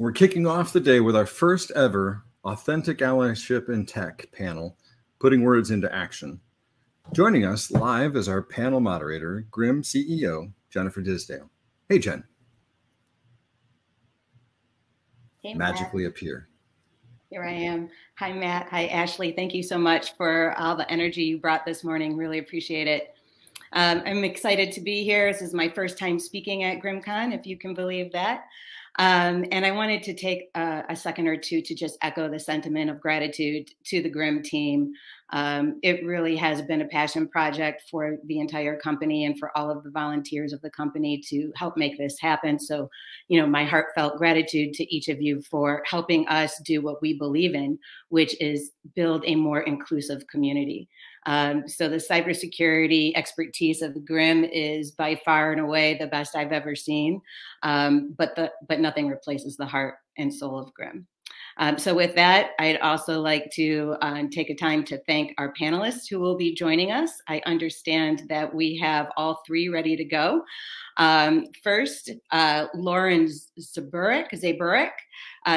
We're kicking off the day with our first ever Authentic Allyship in Tech panel, Putting Words into Action. Joining us live is our panel moderator, GRIMM CEO Jennifer Tisdale. Hey, Jen. Hey, magically appear. Here I am. Hi, Matt. Hi, Ashley. Thank you so much for all the energy you brought this morning. Really appreciate it. I'm excited to be here. This is my first time speaking at GrimmCon, if you can believe that. And I wanted to take a second or two to just echo the sentiment of gratitude to the GRIMM team. It really has been a passion project for the entire company and for all of the volunteers of the company to help make this happen. So, you know, my heartfelt gratitude to each of you for helping us do what we believe in, which is build a more inclusive community. So the cybersecurity expertise of the GRIMM is by far and away the best I've ever seen, but nothing replaces the heart and soul of GRIMM. So with that, I'd also like to take a time to thank our panelists who will be joining us. I understand that we have all three ready to go. First, Lauren Zabierek,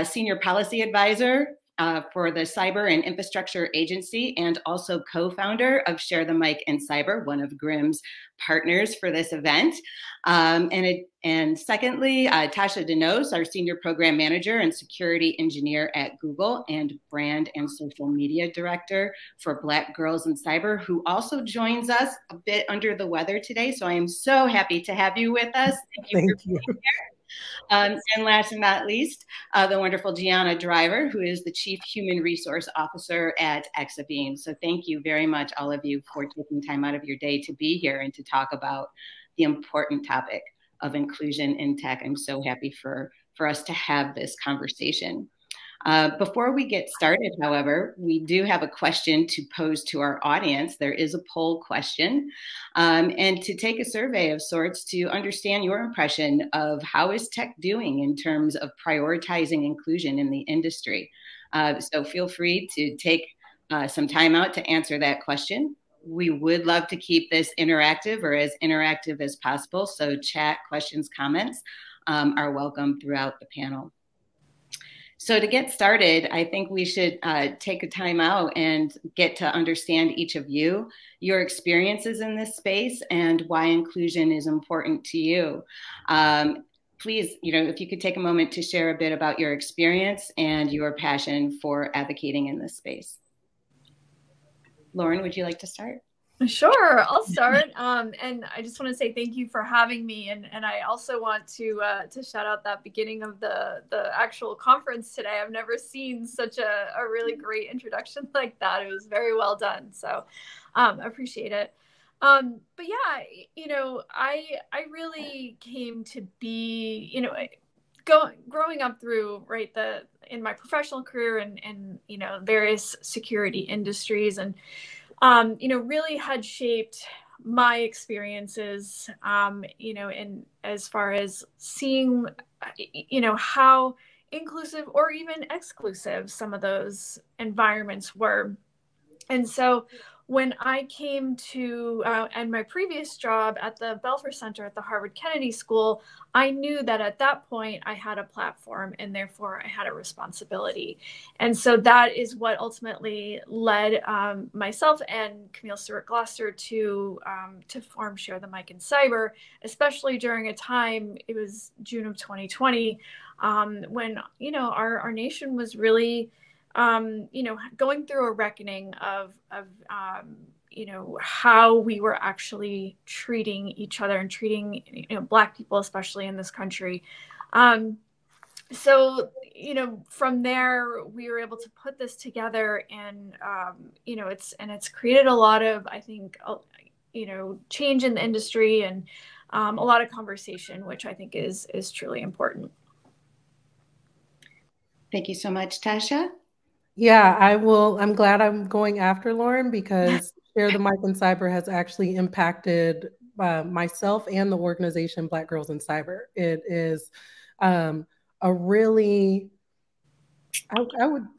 Senior Policy Advisor for the Cyber and Infrastructure Agency and also co-founder of Share the Mic in Cyber, one of GRIMM's partners for this event. And secondly, Tashya Denose, our Senior Program Manager and Security Engineer at Google and Brand and Social Media Director for Black Girls in Cyber, who also joins us a bit under the weather today. So I am so happy to have you with us. Thank you. And last but not least, the wonderful Gianna Driver, who is the Chief Human Resource Officer at Exabeam. So thank you very much, all of you, for taking time out of your day to be here and to talk about the important topic of inclusion in tech. I'm so happy for us to have this conversation. Before we get started, however, we do have a question to pose to our audience. There is a poll question, and to take a survey of sorts to understand your impression of how is tech doing in terms of prioritizing inclusion in the industry. So feel free to take some time out to answer that question. We would love to keep this interactive or as interactive as possible. So chat, questions, comments are welcome throughout the panel. So to get started, I think we should take a time out and get to understand each of you, your experiences in this space, and why inclusion is important to you. Please, you know, if you could take a moment to share a bit about your experience and your passion for advocating in this space. Lauren, would you like to start? Sure, I'll start. And I just want to say thank you for having me. And I also want to shout out that beginning of the actual conference today. I've never seen such a really great introduction like that. It was very well done. So I appreciate it. But yeah, you know, I really came to be, you know, growing up through, right, in my professional career and you know, various security industries and you know, really had shaped my experiences, you know, in as far as seeing, you know, how inclusive or even exclusive some of those environments were. And so when I came to, and my previous job at the Belfer Center at the Harvard Kennedy School, I knew that at that point I had a platform and therefore I had a responsibility. And so that is what ultimately led myself and Camille Stewart-Gloucester to form Share the Mic in Cyber, especially during a time, it was June of 2020, when, you know, our nation was really, you know, going through a reckoning of you know, how we were actually treating each other and treating, you know, Black people, especially in this country. So, you know, from there, we were able to put this together and, you know, it's created a lot of, I think, you know, change in the industry and a lot of conversation, which I think is truly important. Thank you so much, Tashya. Yeah, I'm glad I'm going after Lauren because Share the Mic in Cyber has actually impacted myself and the organization Black Girls in Cyber. It is a really,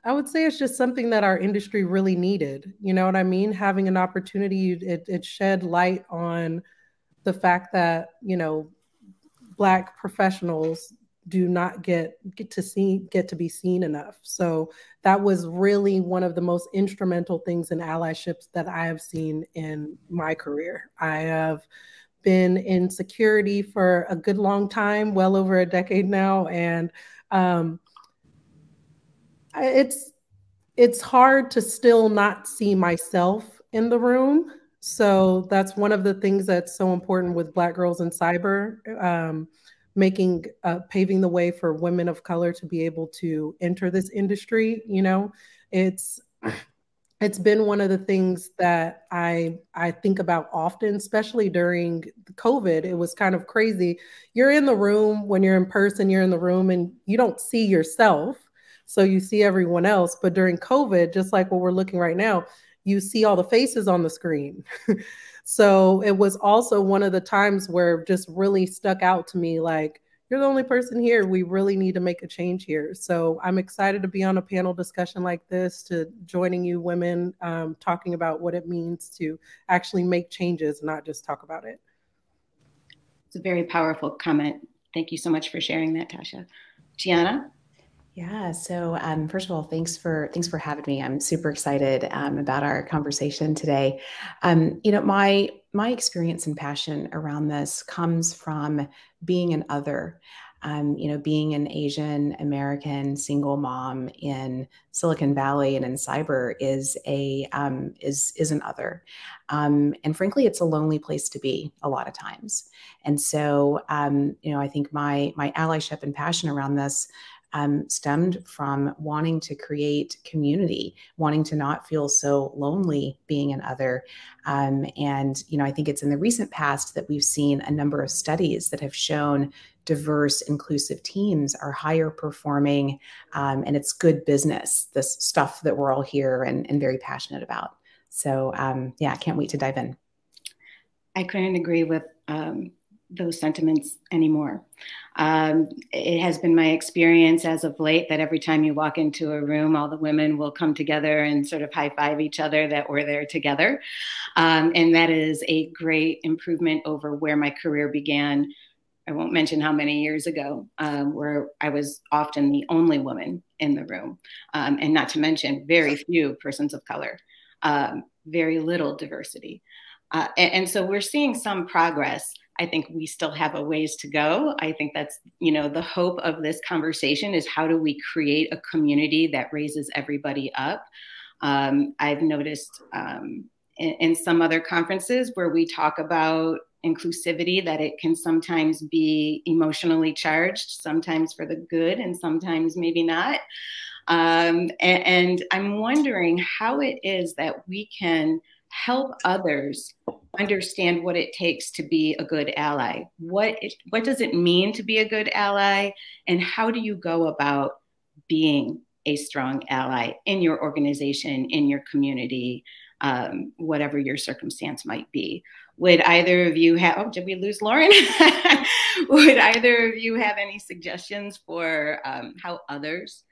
I would say it's just something that our industry really needed. You know what I mean? Having an opportunity, it shed light on the fact that, you know, Black professionals do not get to be seen enough. So that was really one of the most instrumental things in allyships that I have seen in my career. I have been in security for a good long time, well over a decade now, and it's hard to still not see myself in the room. So that's one of the things that's so important with Black Girls in Cyber, paving the way for women of color to be able to enter this industry. You know, it's been one of the things that I think about often, especially during COVID. It was kind of crazy. You're in the room when you're in person, you're in the room and you don't see yourself. So you see everyone else. But during COVID, just like what we're looking right now, you see all the faces on the screen. So it was also one of the times where it just really stuck out to me, like, you're the only person here. We really need to make a change here. So I'm excited to be on a panel discussion like this, to joining you women, talking about what it means to actually make changes, not just talk about it. It's a very powerful comment. Thank you so much for sharing that, Tashya. Gianna? Yeah. So first of all, thanks for having me. I'm super excited about our conversation today. You know, my experience and passion around this comes from being an other. You know, being an Asian American single mom in Silicon Valley and in cyber is an other, and frankly, it's a lonely place to be a lot of times. And so, you know, I think my allyship and passion around this stemmed from wanting to create community, wanting to not feel so lonely being an other. And, you know, I think it's in the recent past that we've seen a number of studies that have shown diverse, inclusive teams are higher performing, and it's good business, this stuff that we're all here and very passionate about. So yeah, I can't wait to dive in. I couldn't agree with those sentiments anymore. It has been my experience as of late that every time you walk into a room, all the women will come together and sort of high five each other that we're there together. And that is a great improvement over where my career began. I won't mention how many years ago, where I was often the only woman in the room, and not to mention very few persons of color, very little diversity. And so we're seeing some progress. I think we still have a ways to go. I think that's, you know, the hope of this conversation is how do we create a community that raises everybody up? I've noticed in some other conferences where we talk about inclusivity that it can sometimes be emotionally charged, sometimes for the good and sometimes maybe not. And I'm wondering how it is that we can help others understand what it takes to be a good ally. What does it mean to be a good ally? And how do you go about being a strong ally in your organization, in your community, whatever your circumstance might be? Would either of you have, oh, did we lose Lauren? Would either of you have any suggestions for how others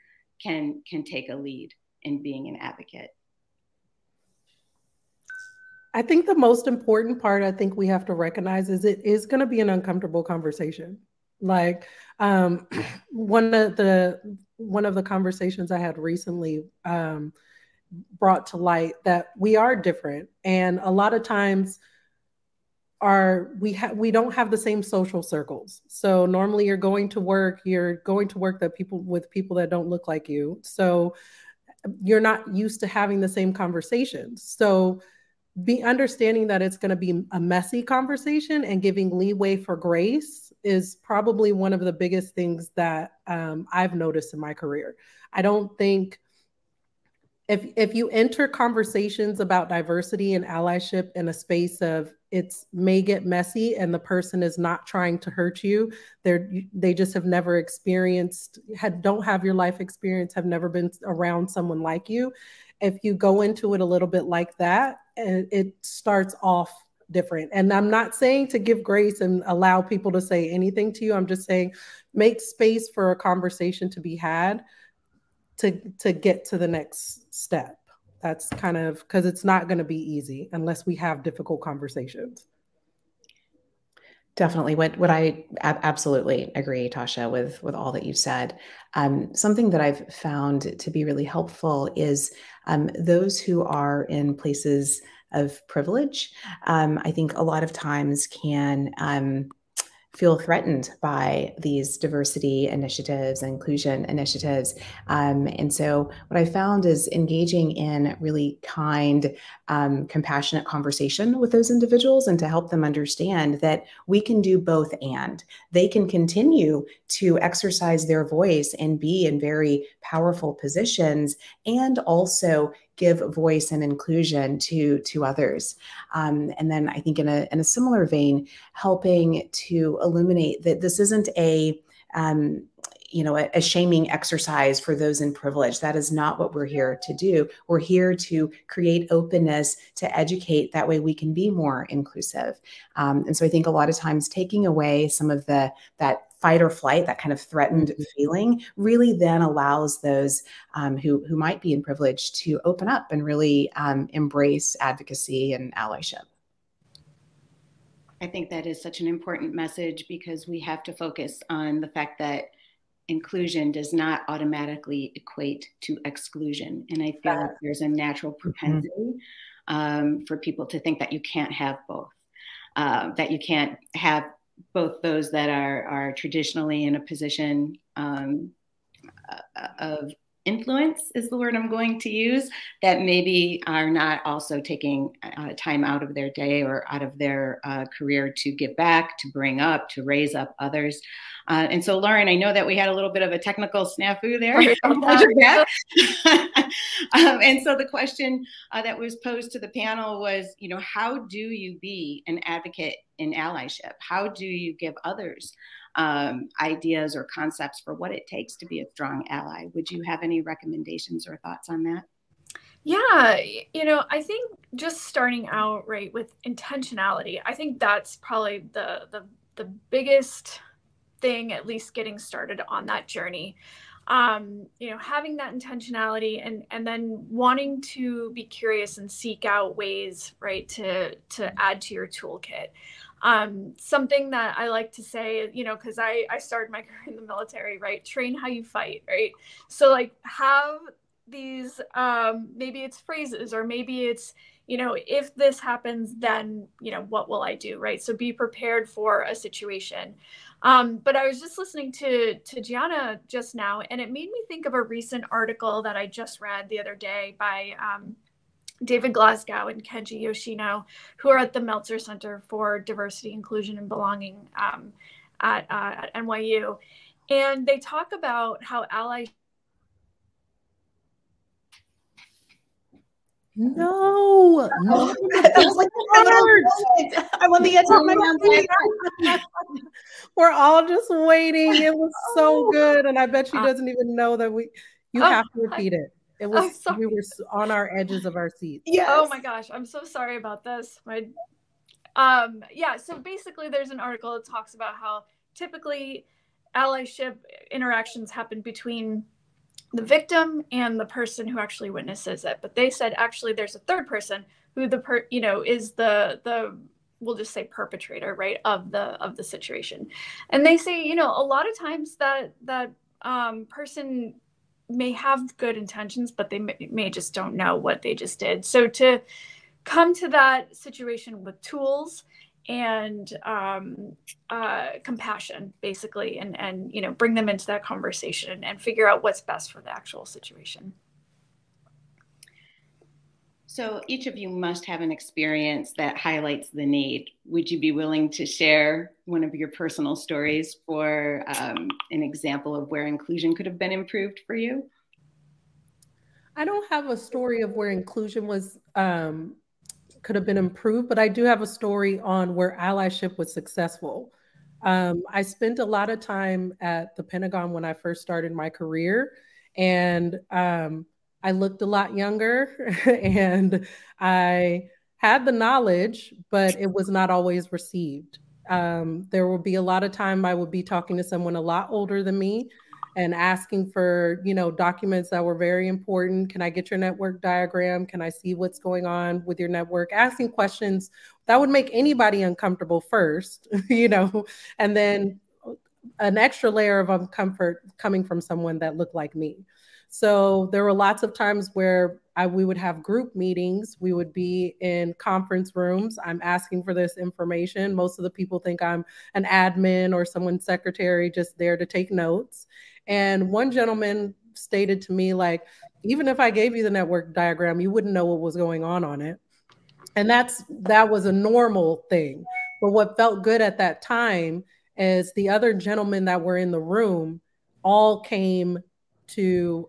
can take a lead in being an advocate? I think the most important part I think we have to recognize is it is going to be an uncomfortable conversation. Like one of the conversations I had recently brought to light that we are different, and a lot of times we don't have the same social circles. So normally you're going to work that with people that don't look like you. So you're not used to having the same conversations. So be understanding that it's going to be a messy conversation and giving leeway for grace is probably one of the biggest things that I've noticed in my career. I don't think if you enter conversations about diversity and allyship in a space of it's may get messy and the person is not trying to hurt you, they just have never experienced, don't have your life experience, have never been around someone like you. If you go into it a little bit like that, it starts off different. And I'm not saying to give grace and allow people to say anything to you. I'm just saying make space for a conversation to be had to get to the next step. That's kind of, because it's not going to be easy unless we have difficult conversations. Definitely. What I absolutely agree, Tasha, with all that you've said. Something that I've found to be really helpful is those who are in places of privilege. I think a lot of times can feel threatened by these diversity initiatives and inclusion initiatives. And so what I found is engaging in really kind, compassionate conversation with those individuals, and to help them understand that we can do both, and they can continue to exercise their voice and be in very powerful positions, and also give voice and inclusion to others. And then I think in a similar vein, helping to illuminate that this isn't a shaming exercise for those in privilege. That is not what we're here to do. We're here to create openness, to educate. That way we can be more inclusive. And so I think a lot of times taking away some of that fight or flight, that kind of threatened feeling, really then allows those who might be in privilege to open up and really embrace advocacy and allyship. I think that is such an important message, because we have to focus on the fact that inclusion does not automatically equate to exclusion. And I feel like there's a natural propensity for people to think that you can't have both, that you can't have both those that are traditionally in a position of influence, is the word I'm going to use, that maybe are not also taking time out of their day or out of their career to give back, to bring up, to raise up others. And so, Lauren, I know that we had a little bit of a technical snafu there. And so the question that was posed to the panel was, how do you be an advocate in allyship? How do you give others ideas or concepts for what it takes to be a strong ally? Would you have any recommendations or thoughts on that? Yeah, I think just starting out right with intentionality, I think that's probably the biggest thing, at least getting started on that journey. Having that intentionality and then wanting to be curious and seek out ways, right, to add to your toolkit. Something that I like to say, because I started my career in the military, right? Train how you fight, right? So like have these, maybe it's phrases, or maybe it's, if this happens, then, what will I do, right? So be prepared for a situation. But I was just listening to Gianna just now, and it made me think of a recent article that I just read the other day by David Glasgow and Kenji Yoshino, who are at the Meltzer Center for Diversity, Inclusion, and Belonging at NYU. And they talk about how allies... No. I want the edge. We're all just waiting. It was so good, and I bet she doesn't even know that you have to repeat it. It was we were on our edges of our seats. Yes. Oh my gosh, I'm so sorry about this. So basically there's an article that talks about how typically allyship interactions happen between the victim and the person who actually witnesses it. But they said actually there's a third person who is the we'll just say perpetrator, right, of the situation. And they say, a lot of times that person may have good intentions, but they may just don't know what they just did. So to come to that situation with tools and compassion, basically, and bring them into that conversation and figure out what's best for the actual situation. So each of you must have an experience that highlights the need. Would you be willing to share one of your personal stories for an example of where inclusion could have been improved for you? I don't have a story of where inclusion was could have been improved, but I do have a story on where allyship was successful. I spent a lot of time at the Pentagon when I first started my career, and I looked a lot younger and I had the knowledge, but it was not always received. There would be a lot of time I would be talking to someone a lot older than me, and asking for, documents that were very important. Can I get your network diagram? Can I see what's going on with your network? Asking questions that would make anybody uncomfortable first, and then an extra layer of uncomfort coming from someone that looked like me. So there were lots of times where we would have group meetings. We would be in conference rooms. I'm asking for this information. Most of the people think I'm an admin or someone's secretary just there to take notes. And one gentleman stated to me, like, even if I gave you the network diagram, you wouldn't know what was going on it. And that was a normal thing. But what felt good at that time is the other gentlemen that were in the room all came to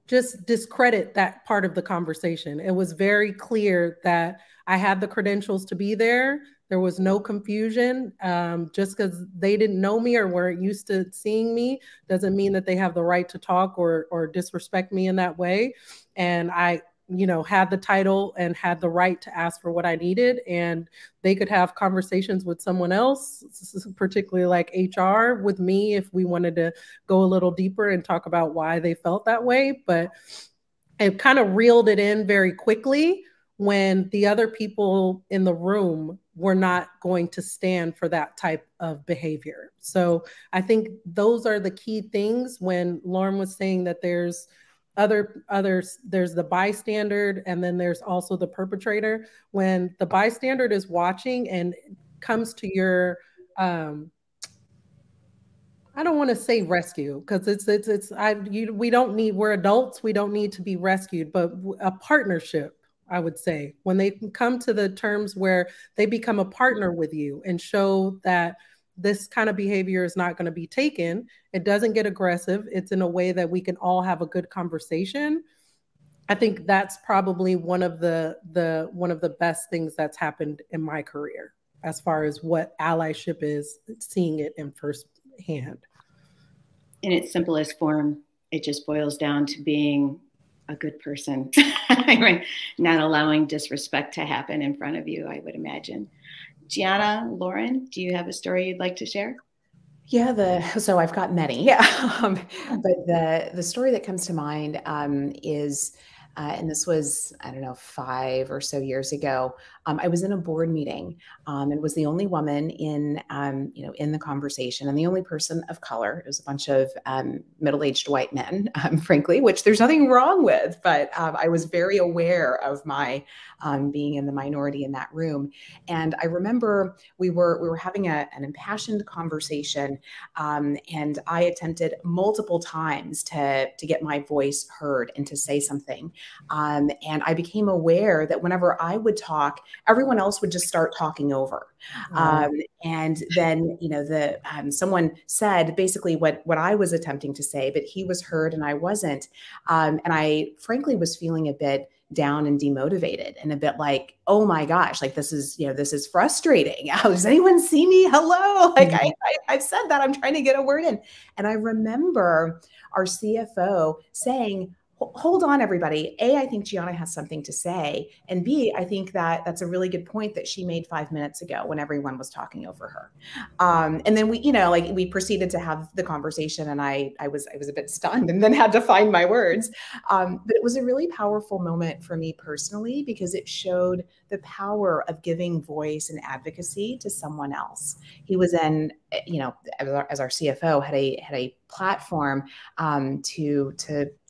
just discredit that part of the conversation. It was very clear that I had the credentials to be there. There was no confusion. Just because they didn't know me or weren't used to seeing me doesn't mean that they have the right to talk or disrespect me in that way. And I had the title and had the right to ask for what I needed, and they could have conversations with someone else, particularly like HR, with me if we wanted to go a little deeper and talk about why they felt that way. But it kind of reeled it in very quickly when the other people in the room were not going to stand for that type of behavior. So I think those are the key things. When Lauren was saying that there's there's the bystander, and then there's also the perpetrator. When the bystander is watching and comes to your I don't want to say rescue, because we're adults, we don't need to be rescued, but a partnership, I would say, when they come to the terms where they become a partner with you and show that this kind of behavior is not going to be taken. It doesn't get aggressive. It's in a way that we can all have a good conversation. I think that's probably one of the best things that's happened in my career, as far as what allyship is, seeing it in first hand. In its simplest form, it just boils down to being a good person, not allowing disrespect to happen in front of you, I would imagine. Gianna, Lauren, do you have a story you'd like to share? Yeah, so I've got many, but the story that comes to mind is, and this was, I don't know, 5 or so years ago. I was in a board meeting and was the only woman in the conversation, and the only person of color. It was a bunch of middle-aged white men, frankly, which there's nothing wrong with, but I was very aware of my being in the minority in that room. And I remember we were having an impassioned conversation, and I attempted multiple times to get my voice heard and to say something. And I became aware that whenever I would talk, everyone else would just start talking over. And then, someone said basically what I was attempting to say, but he was heard and I wasn't. And I frankly was feeling a bit down and demotivated and a bit like, oh my gosh, like this is frustrating. Does anyone see me? Hello. Like I've said that, I'm trying to get a word in. And I remember our CFO saying, hold on, everybody. A, I think Gianna has something to say. And B, I think that that's a really good point that she made 5 minutes ago when everyone was talking over her. And then we proceeded to have the conversation, and I was a bit stunned and then had to find my words. But it was a really powerful moment for me personally, because it showed the power of giving voice and advocacy to someone else. He was in, as our CFO, had a platform to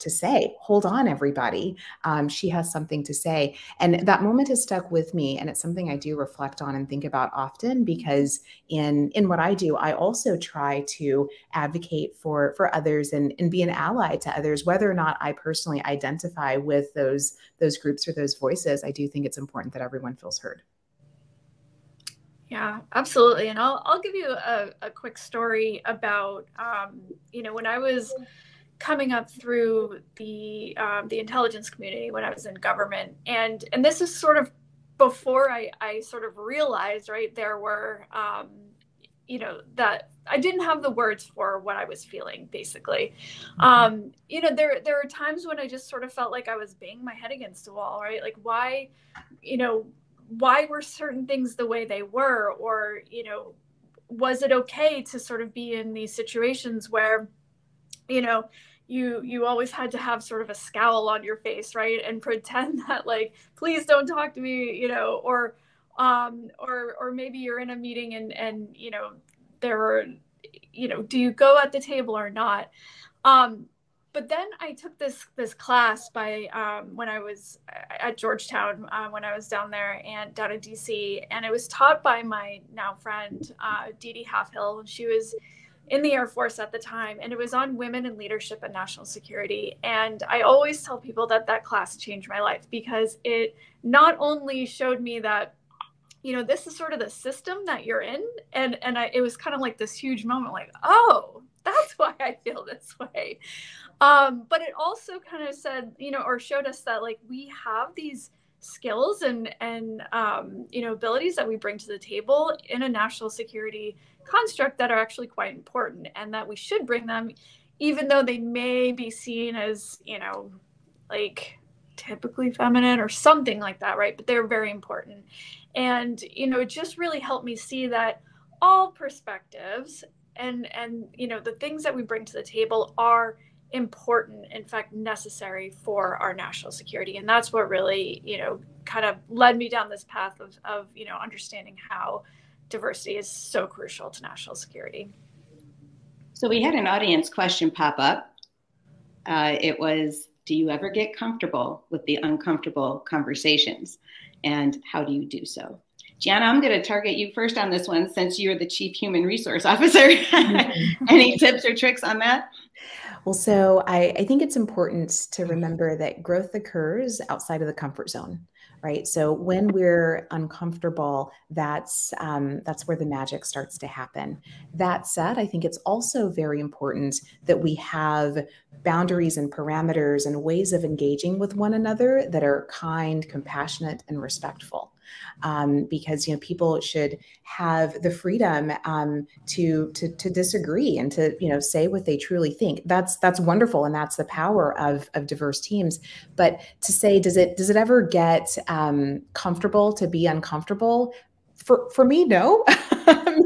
say, hold on, everybody. She has something to say. And that moment has stuck with me. And it's something I do reflect on and think about often, because in what I do, I also try to advocate for others and be an ally to others, whether or not I personally identify with those groups or those voices. I do think it's important that everyone feels heard. Yeah, absolutely. And I'll give you a quick story about, when I was coming up through the intelligence community, when I was in government, and this is sort of before I sort of realized, right, there were, that I didn't have the words for what I was feeling, basically. There are times when I just sort of felt like I was banging my head against a wall, right? Like why were certain things the way they were? Or, was it okay to sort of be in these situations where you know, you always had to have sort of a scowl on your face, right? And pretend that like, please don't talk to me, you know, or maybe you're in a meeting and, you know, there are, you know, do you go at the table or not? But then I took this class by when I was at Georgetown, when I was down there and down in DC, and it was taught by my now friend, Dee Dee Halfhill. She was in the Air Force at the time, and it was on women in leadership and national security. And I always tell people that that class changed my life, because it not only showed me that, you know, this is sort of the system that you're in. And it was kind of like this huge moment, like, oh, that's why I feel this way. But it also kind of said, you know, or showed us that like we have these skills and you know, abilities that we bring to the table in a national security construct that are actually quite important, and that we should bring them, even though they may be seen as, you know, like typically feminine or something like that, right? But they're very important. And, you know, it just really helped me see that all perspectives and you know, the things that we bring to the table are important, in fact necessary for our national security. And that's what really, you know, kind of led me down this path of you know, understanding how diversity is so crucial to national security. So we had an audience question pop up. It was, do you ever get comfortable with the uncomfortable conversations, and how do you do so? Gianna, I'm going to target you first on this one, since you're the Chief Human Resource Officer. Any tips or tricks on that? Well, so I think it's important to remember that growth occurs outside of the comfort zone, right? So when we're uncomfortable, that's where the magic starts to happen. That said, I think it's also very important that we have boundaries and parameters and ways of engaging with one another that are kind, compassionate, and respectful. Because, you know, people should have the freedom to disagree and to, you know, say what they truly think. That's wonderful, and that's the power of diverse teams. But to say, does it ever get comfortable to be uncomfortable? For me, no.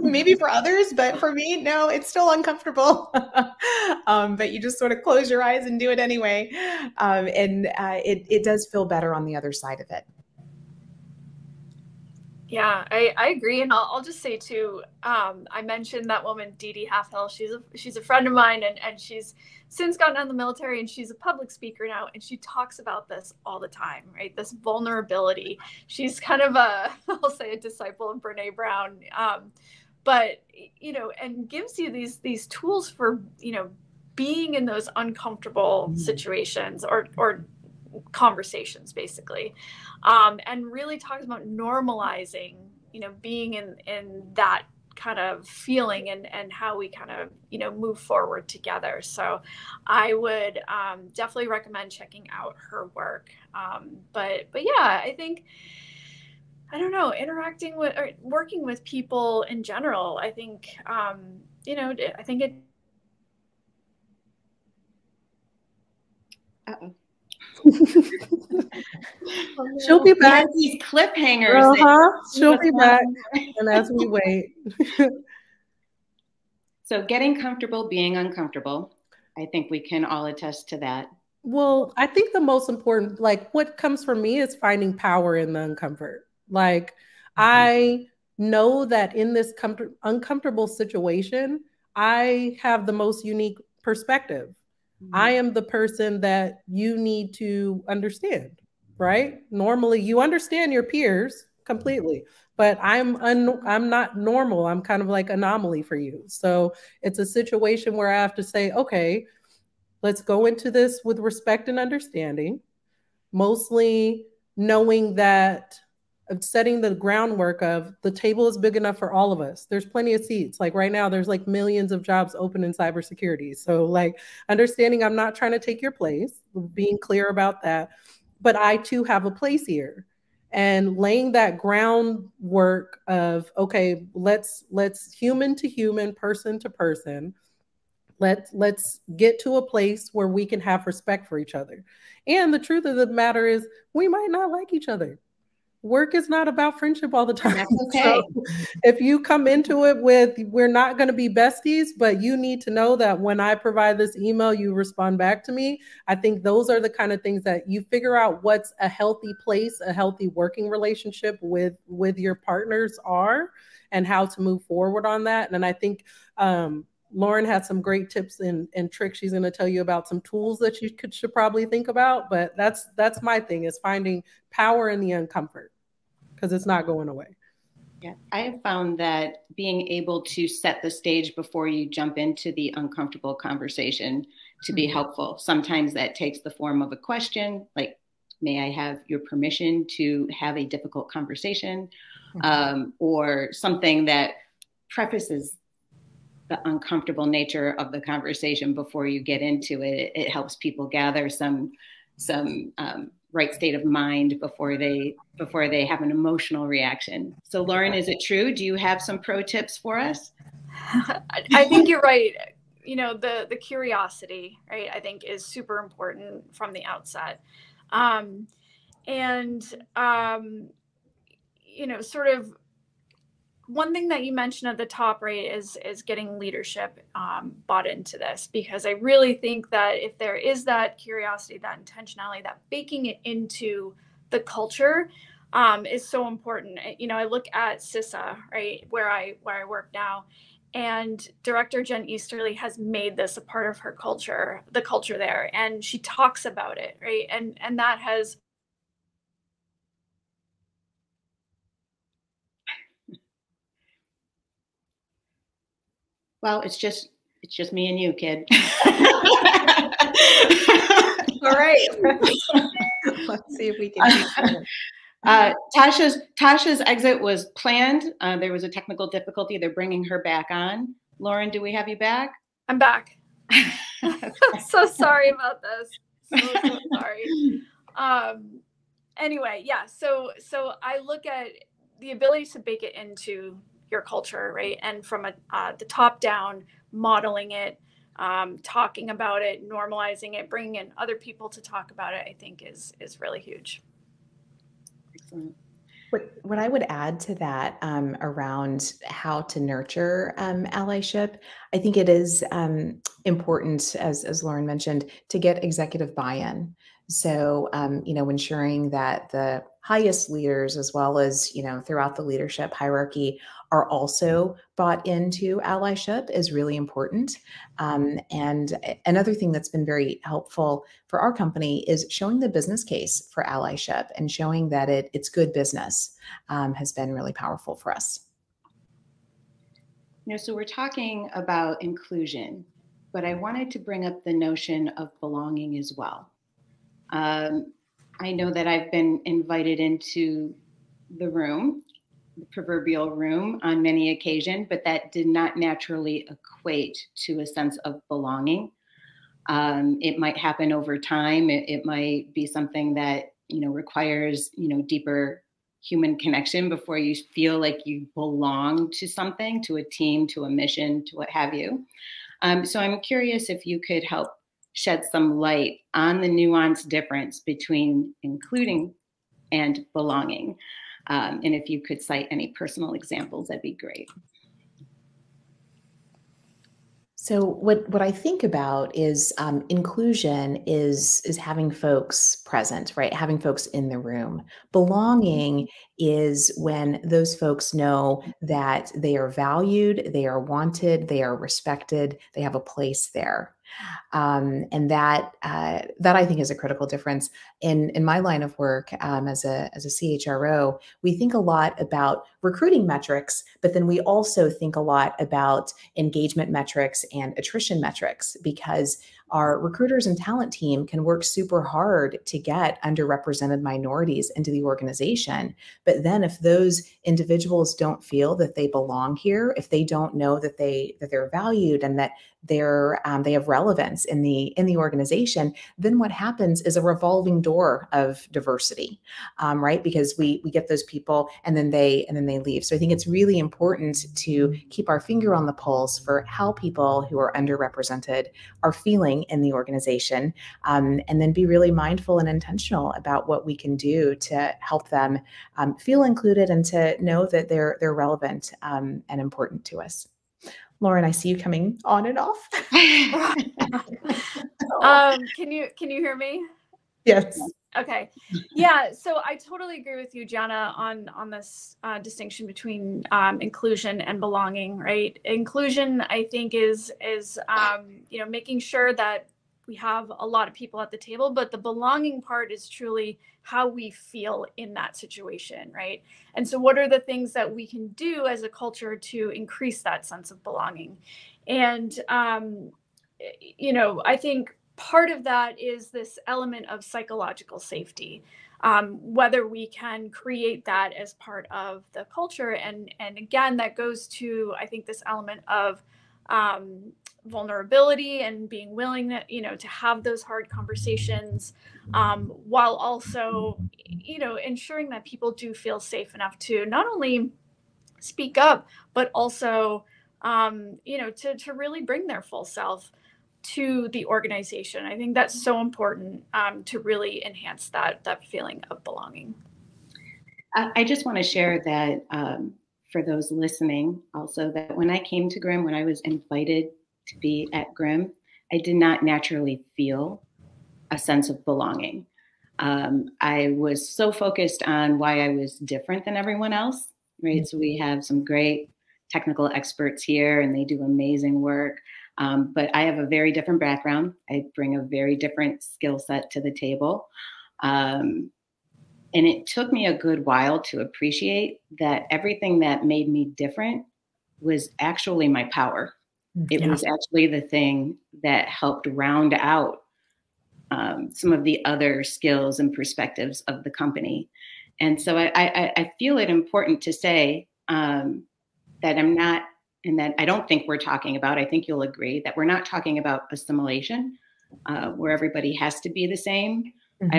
Maybe for others, but for me, no. It's still uncomfortable. But you just sort of close your eyes and do it anyway, and it does feel better on the other side of it. Yeah, I agree. And I'll just say too, I mentioned that woman, Dee Dee Halfhill. She's a friend of mine, and she's since gotten out of the military, and she's a public speaker now. And she talks about this all the time, right? This vulnerability. She's kind of I'll say a disciple of Brene Brown. But, you know, and gives you these tools for, you know, being in those uncomfortable situations or conversations, basically, and really talks about normalizing, you know, being in that kind of feeling and how we kind of, you know, move forward together. So I would definitely recommend checking out her work. But yeah, I think, I don't know, interacting with or working with people in general, I think, you know, I think it. Uh-oh. She'll be back. These cliffhangers. She'll be back. And as we wait. So getting comfortable being uncomfortable. I think we can all attest to that. Well, I think the most important, like what comes from me is finding power in the uncomfort. Like I know that in this uncomfortable situation, I have the most unique perspective. I am the person that you need to understand, right? Normally you understand your peers completely, but I'm not normal. I'm kind of like anomaly for you. So it's a situation where I have to say, okay, let's go into this with respect and understanding, mostly knowing that setting the groundwork of the table is big enough for all of us. There's plenty of seats. Like right now, there's like millions of jobs open in cybersecurity. So like understanding I'm not trying to take your place, being clear about that, but I too have a place here. And laying that groundwork of, okay, let's human to human, person to person, let's get to a place where we can have respect for each other. And the truth of the matter is we might not like each other. work is not about friendship all the time. That's okay. So if you come into it with, we're not going to be besties, but you need to know that when I provide this email, you respond back to me. I think those are the kind of things that you figure out what's a healthy place, a healthy working relationship with your partners are, and how to move forward on that. And I think Lauren had some great tips and tricks. She's going to tell you about some tools that you should probably think about. But that's my thing, is finding power in the uncomfort, because it's not going away. Yeah, I have found that being able to set the stage before you jump into the uncomfortable conversation to be helpful. Sometimes that takes the form of a question, like, may I have your permission to have a difficult conversation? Or something that prefaces the uncomfortable nature of the conversation before you get into it. It helps people gather some right state of mind before they have an emotional reaction. So Lauren, is it true? Do you have some pro tips for us? I think you're right. You know, the curiosity, right, I think is super important from the outset. You know, sort of one thing that you mentioned at the top, right, is getting leadership bought into this, because I really think that if there is that curiosity, that intentionality, that baking it into the culture is so important. You know, I look at CISA, right, where I work now, and Director Jen Easterly has made this a part of her culture, the culture there, and she talks about it, right, and that has. Well, it's just me and you, kid. All right. Let's see if we can. Tashya's exit was planned. There was a technical difficulty. They're bringing her back on. Lauren, do we have you back? I'm back. So sorry about this. So sorry. Anyway, yeah. So I look at the ability to bake it into your culture, right? And from the top down, modeling it, talking about it, normalizing it, bringing in other people to talk about it, I think is really huge. Excellent. What I would add to that around how to nurture allyship, I think it is important, as Lauren mentioned, to get executive buy-in. So, you know, ensuring that the highest leaders, as well as, you know, throughout the leadership hierarchy, are also bought into allyship is really important. And another thing that's been very helpful for our company is showing the business case for allyship and showing that it's good business has been really powerful for us. You know, so we're talking about inclusion, but I wanted to bring up the notion of belonging as well. I know that I've been invited into the room, the proverbial room, on many occasions, but that did not naturally equate to a sense of belonging. It might happen over time. It might be something that, you know, requires, you know, deeper human connection before you feel like you belong to something, to a team, to a mission, to what have you. So I'm curious if you could help shed some light on the nuanced difference between including and belonging. And if you could cite any personal examples, that'd be great. So what I think about is inclusion is having folks present, right? Having folks in the room. Belonging is when those folks know that they are valued, they are wanted, they are respected, they have a place there. And that I think is a critical difference. In my line of work as a CHRO, we think a lot about recruiting metrics, but then we also think a lot about engagement metrics and attrition metrics, because our recruiters and talent team can work super hard to get underrepresented minorities into the organization. But then if those individuals don't feel that they belong here, if they don't know that they're valued and that they have relevance in the organization, then what happens is a revolving door of diversity, right? Because we get those people and then they leave. So I think it's really important to keep our finger on the pulse for how people who are underrepresented are feeling feeling in the organization, and then be really mindful and intentional about what we can do to help them feel included and to know that they're relevant and important to us. Lauren, I see you coming on and off. Can you hear me? Yes. Okay. Yeah. So I totally agree with you, Gianna, on this distinction between inclusion and belonging. Right. Inclusion, I think, is making sure that we have a lot of people at the table, but the belonging part is truly how we feel in that situation, right? And so what are the things that we can do as a culture to increase that sense of belonging? And, I think part of that is this element of psychological safety, whether we can create that as part of the culture. And again, that goes to, I think, this element of vulnerability and being willing to have those hard conversations, while also, ensuring that people do feel safe enough to not only speak up, but also, to really bring their full self to the organization. I think that's so important to really enhance that feeling of belonging. I just want to share that for those listening also, that when I came to GRIMM, when I was invited to be at GRIMM, I did not naturally feel a sense of belonging. I was so focused on why I was different than everyone else, right? So we have some great technical experts here and they do amazing work. But I have a very different background. I bring a very different skill set to the table. And it took me a good while to appreciate that everything that made me different was actually my power. It was actually the thing that helped round out some of the other skills and perspectives of the company. And so I feel it important to say that I'm not, and that I don't think we're talking about, I think you'll agree, that we're not talking about assimilation, where everybody has to be the same. Mm-hmm.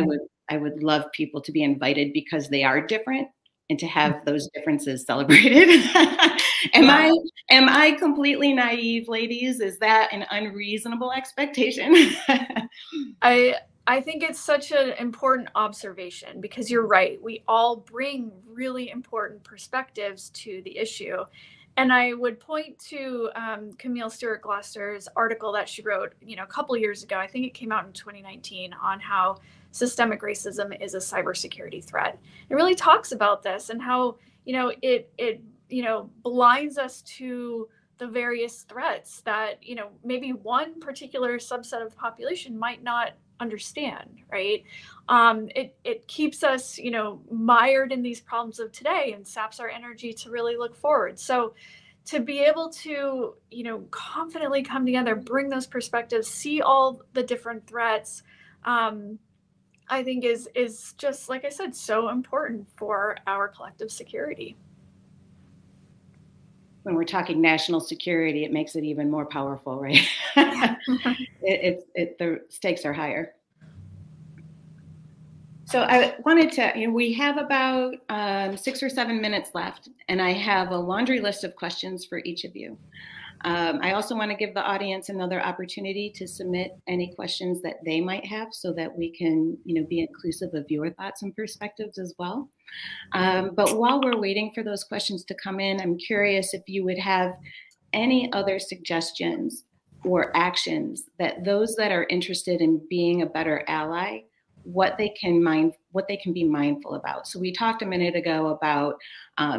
I would love people to be invited because they are different and to have those differences celebrated. Am I completely naive, ladies? Is that an unreasonable expectation? I think it's such an important observation, because you're right. We all bring really important perspectives to the issue. And I would point to Camille Stewart-Gloucester's article that she wrote, a couple of years ago. I think it came out in 2019, on how systemic racism is a cybersecurity threat. It really talks about this and how, it blinds us to the various threats that, maybe one particular subset of the population might not understand, right? It keeps us, mired in these problems of today and saps our energy to really look forward. So to be able to, confidently come together, bring those perspectives, see all the different threats, I think is just, like I said, so important for our collective security. When we're talking national security, it makes it even more powerful, right? The stakes are higher. So I wanted to, we have about 6 or 7 minutes left, and I have a laundry list of questions for each of you. I also want to give the audience another opportunity to submit any questions that they might have, so that we can, be inclusive of your thoughts and perspectives as well. But while we're waiting for those questions to come in, I'm curious if you would have any other suggestions or actions that those that are interested in being a better ally, what they can be mindful about. So we talked a minute ago about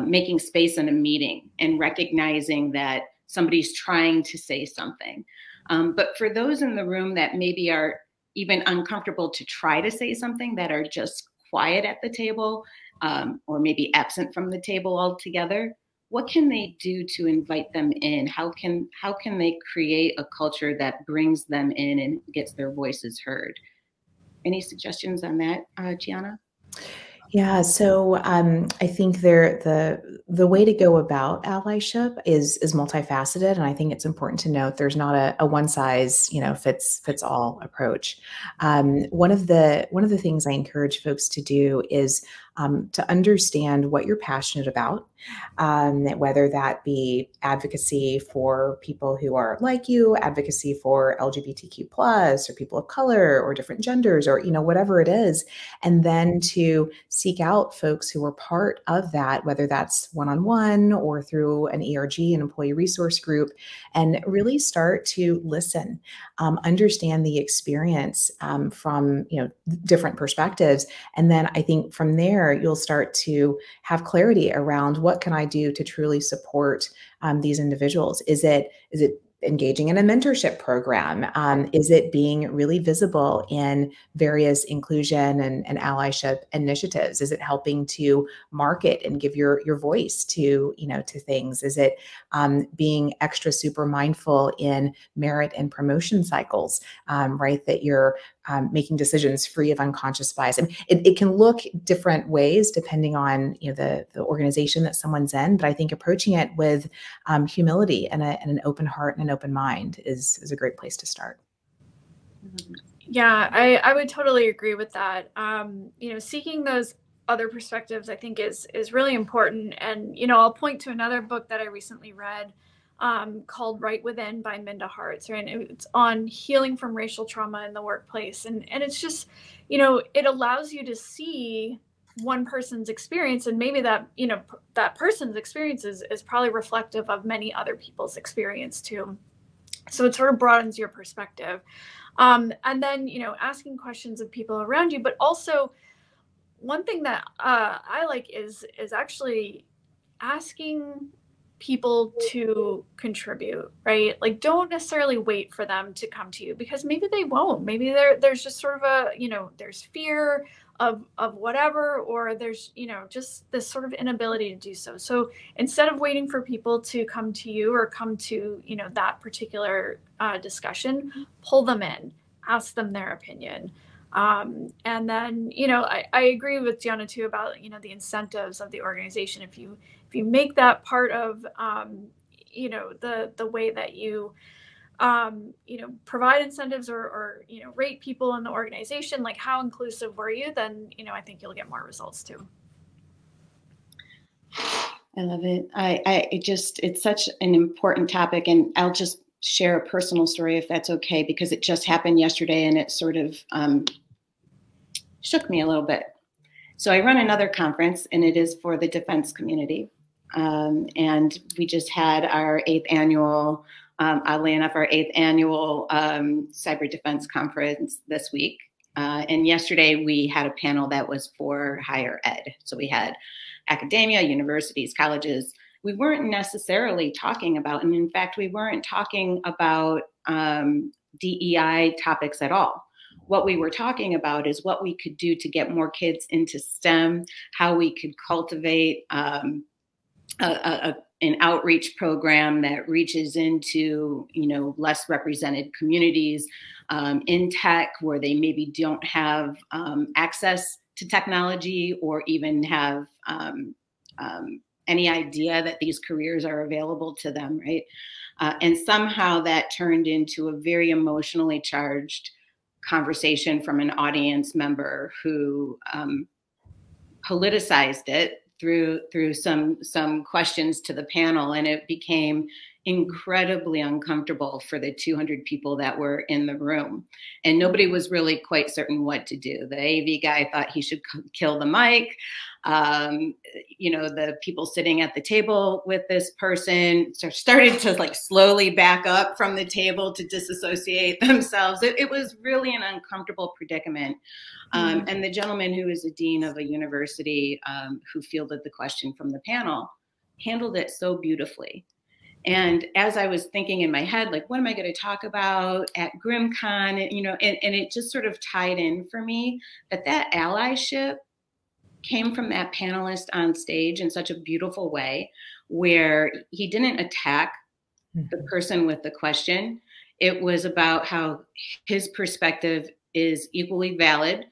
making space in a meeting and recognizing that somebody's trying to say something. But for those in the room that maybe are even uncomfortable to try to say something, that are just quiet at the table, or maybe absent from the table altogether, what can they do to invite them in? How can they create a culture that brings them in and gets their voices heard? Any suggestions on that, Gianna? Yeah, so I think the way to go about allyship is multifaceted, and I think it's important to note there's not a one size fits all approach. One of the things I encourage folks to do is to understand what you're passionate about, whether that be advocacy for people who are like you, advocacy for LGBTQ plus, or people of color, or different genders, or whatever it is, and then to seek out folks who are part of that, whether that's one-on-one or through an ERG, an employee resource group, and really start to listen, understand the experience from different perspectives. And then I think from there, you'll start to have clarity around what can I do to truly support these individuals. Is it engaging in a mentorship program? Is it being really visible in various inclusion and allyship initiatives? Is it helping to market and give your voice to things? Is it being extra super mindful in merit and promotion cycles, right? That you're making decisions free of unconscious bias. And it can look different ways depending on the organization that someone's in. But I think approaching it with humility and an open heart and an open mind is a great place to start. Yeah, I would totally agree with that. Seeking those other perspectives, I think is really important. And, I'll point to another book that I recently read called Right Within by Minda Harts, right? And it's on healing from racial trauma in the workplace. And it's just, it allows you to see one person's experience, and maybe that, that person's experience is probably reflective of many other people's experience too. So it sort of broadens your perspective. And then, asking questions of people around you, but also one thing that I like is actually asking people to contribute, right? Like, don't necessarily wait for them to come to you, because maybe they won't. Maybe there's just sort of a, there's fear of whatever, or there's, just this sort of inability to do so. So instead of waiting for people to come to you or come to, that particular discussion, pull them in, ask them their opinion. And then, I agree with Gianna too about, the incentives of the organization. If you make that part of, the way that you, provide incentives or rate people in the organization, like how inclusive were you, then, I think you'll get more results too. I love it. It's such an important topic, and I'll just share a personal story if that's okay, because it just happened yesterday and it sort of shook me a little bit. So I run another conference, and it is for the defense community. And we just had our 8th annual, oddly enough, our 8th annual cyber defense conference this week. And yesterday we had a panel that was for higher ed. So we had academia, universities, colleges. We weren't necessarily talking about, and in fact, we weren't talking about DEI topics at all. What we were talking about is what we could do to get more kids into STEM, how we could cultivate an outreach program that reaches into, less represented communities in tech, where they maybe don't have access to technology or even have any idea that these careers are available to them, right? And somehow that turned into a very emotionally charged conversation from an audience member who politicized it through some questions to the panel, and it became incredibly uncomfortable for the 200 people that were in the room, and nobody was really quite certain what to do. The AV guy thought he should kill the mic. The people sitting at the table with this person started to slowly back up from the table to disassociate themselves. It was really an uncomfortable predicament. And the gentleman who is a dean of a university who fielded the question from the panel handled it so beautifully. And as I was thinking in my head, what am I going to talk about at GrimmCon? And it just sort of tied in for me that allyship came from that panelist on stage in such a beautiful way, where he didn't attack the person with the question. It was about how his perspective is equally valid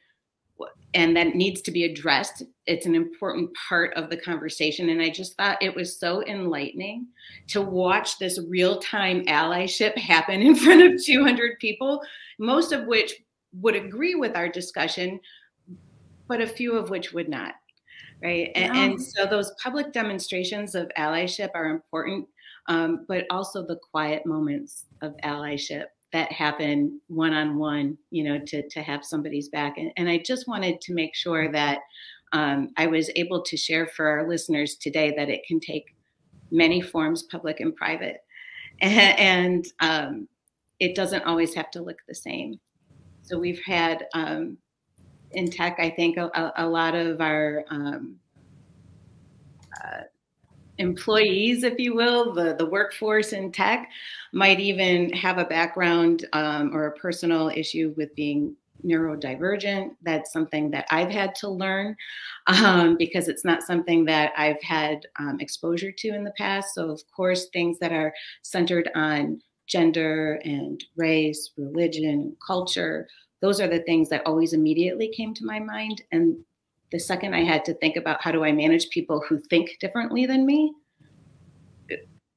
and that needs to be addressed. It's an important part of the conversation. And I just thought it was so enlightening to watch this real-time allyship happen in front of 200 people, most of which would agree with our discussion, but a few of which would not. right? And so those public demonstrations of allyship are important, but also the quiet moments of allyship that happen one-on-one, you know, to have somebody's back. And I just wanted to make sure that I was able to share for our listeners today that it can take many forms, public and private. And it doesn't always have to look the same. So we've had in tech, I think a lot of our employees, if you will, the workforce in tech might even have a background or a personal issue with being neurodivergent. That's something that I've had to learn because it's not something that I've had exposure to in the past. So of course, things that are centered on gender and race, religion, culture, those are the things that always immediately came to my mind. And the second I had to think about how do I manage people who think differently than me,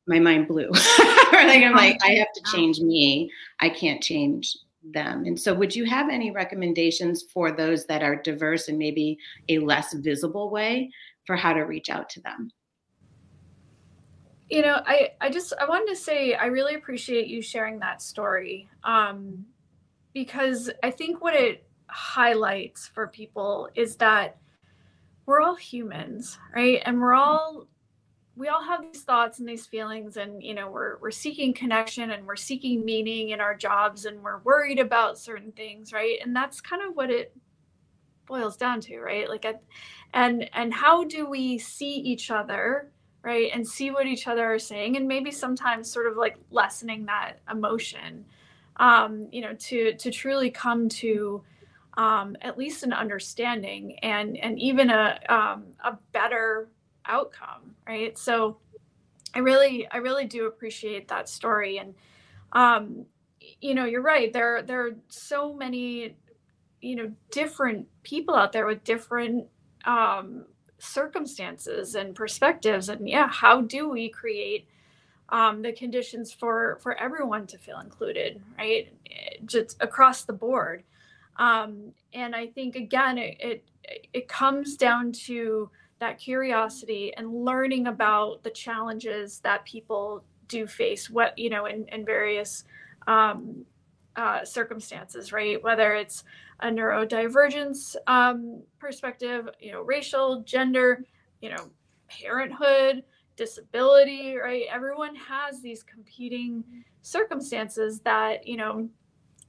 my mind blew. I'm like, I have to change me. I can't change them. And so would you have any recommendations for those that are diverse in maybe a less visible way for how to reach out to them? You know, I wanted to say, I really appreciate you sharing that story because I think what it highlights for people is that we're all humans, right? And we all have these thoughts and these feelings, and you know, we're seeking connection and we're seeking meaning in our jobs, and we're worried about certain things, right? And that's kind of what it boils down to, right? Like, and how do we see each other, right? And see what each other are saying, and maybe sometimes sort of like lessening that emotion, you know, to truly come to at least an understanding and even a better outcome, right? So I really do appreciate that story. And you know, you're right, there are so many, you know, different people out there with different circumstances and perspectives, and yeah, how do we create the conditions for everyone to feel included, right? Just across the board. And I think, again, it comes down to that curiosity and learning about the challenges that people do face, what, you know, in various circumstances, right? Whether it's a neurodivergence perspective, you know, racial, gender, you know, parenthood, disability, right? Everyone has these competing circumstances that, you know,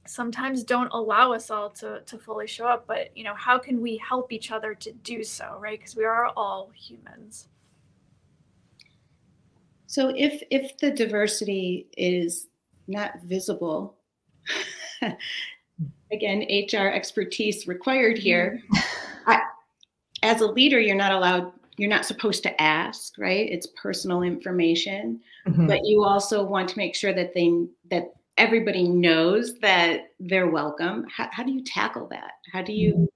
sometimes don't allow us all to fully show up, but you know, how can we help each other to do so, right? Because we are all humans. So if the diversity is not visible, again, HR expertise required here. As a leader, you're not supposed to ask, right? It's personal information, but you also want to make sure that that everybody knows that they're welcome. How do you tackle that? How do you,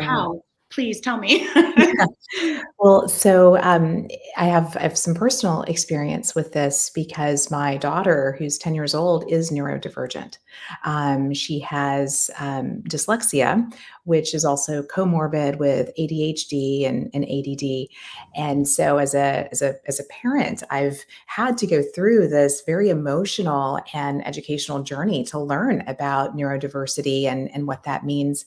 how? Please tell me. Well, so I have some personal experience with this because my daughter, who's 10 years old, is neurodivergent. She has dyslexia, which is also comorbid with ADHD and ADD. And so as a parent, I've had to go through this very emotional and educational journey to learn about neurodiversity and what that means.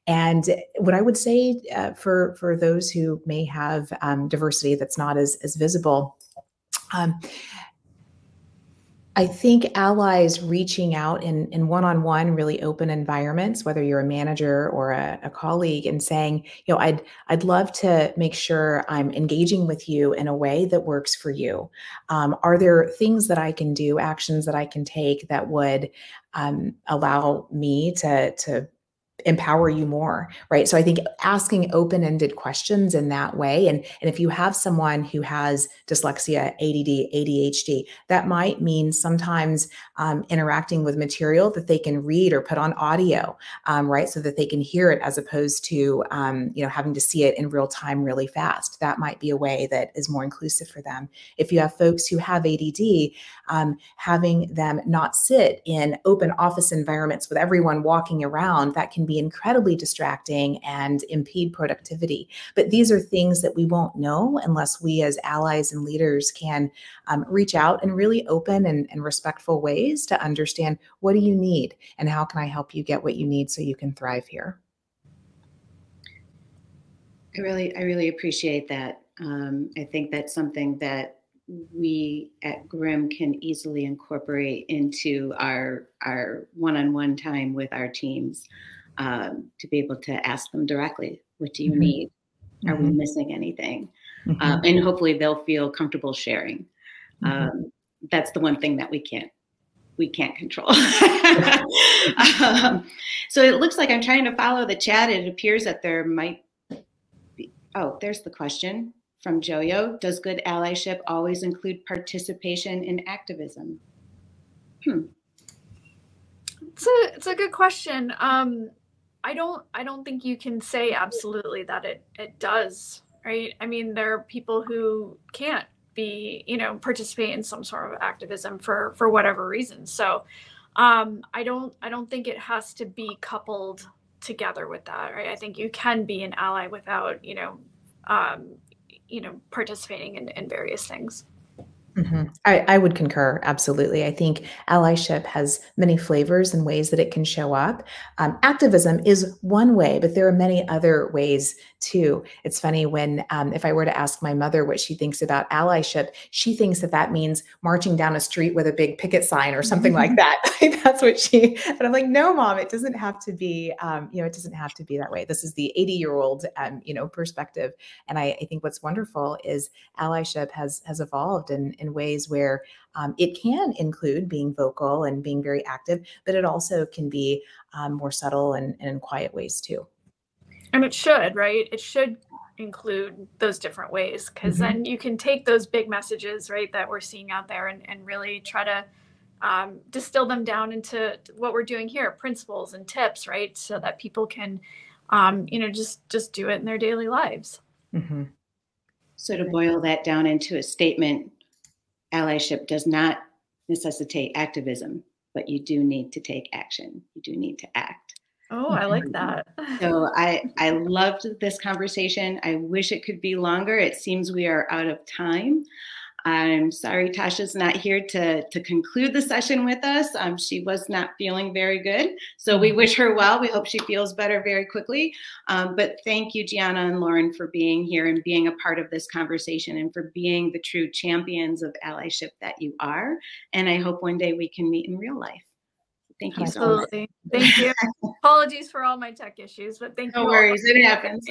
And what I would say for those who may have diversity that's not as visible, I think allies reaching out in one-on-one, really open environments, whether you're a manager or a colleague, and saying, you know, I'd love to make sure I'm engaging with you in a way that works for you. Are there things that I can do, actions that I can take that would allow me to empower you more, right? So I think asking open-ended questions in that way, and if you have someone who has dyslexia, ADD, ADHD, that might mean sometimes interacting with material that they can read or put on audio, right? So that they can hear it as opposed to, you know, having to see it in real time really fast. That might be a way that is more inclusive for them. If you have folks who have ADD, having them not sit in open office environments with everyone walking around, that can be be incredibly distracting and impede productivity. But these are things that we won't know unless we as allies and leaders can reach out in really open and respectful ways to understand, what do you need and how can I help you get what you need so you can thrive here? I really appreciate that. I think that's something that we at GRIMM can easily incorporate into our one-on-one time with our teams, to be able to ask them directly, what do you need? Are we missing anything? And hopefully they'll feel comfortable sharing. That's the one thing that we can't control. So it looks like I'm trying to follow the chat. It appears that there might be, oh, there's the question from Joyo. Does good allyship always include participation in activism? It's a good question. I don't think you can say absolutely that it does, right? I mean, there are people who can't be, participate in some sort of activism for whatever reason. So I don't think it has to be coupled together with that, right? I think you can be an ally without, participating in various things. I would concur. Absolutely. I think allyship has many flavors and ways that it can show up. Activism is one way, but there are many other ways too. It's funny when, if I were to ask my mother what she thinks about allyship, she thinks that means marching down a street with a big picket sign or something like that. That's what but I'm like, no, Mom, it doesn't have to be, it doesn't have to be that way. This is the 80-year-old, perspective. And I think what's wonderful is allyship has evolved in ways where it can include being vocal and being very active, but it also can be more subtle and in quiet ways too. And it should, right? It should include those different ways, because then you can take those big messages, right, that we're seeing out there and really try to distill them down into what we're doing here, principles and tips, right? So that people can, just do it in their daily lives. So to boil that down into a statement, allyship does not necessitate activism, but you do need to take action. You do need to act. Oh, I like that. So I loved this conversation. I wish it could be longer. It seems we are out of time. I'm sorry Tasha's not here to conclude the session with us. She was not feeling very good. So we wish her well. We hope she feels better very quickly. But thank you, Gianna and Lauren, for being here and being a part of this conversation and for being the true champions of allyship that you are. And I hope one day we can meet in real life. Thank you so much. Thank you. Apologies for all my tech issues, but thank you. No worries, it happens.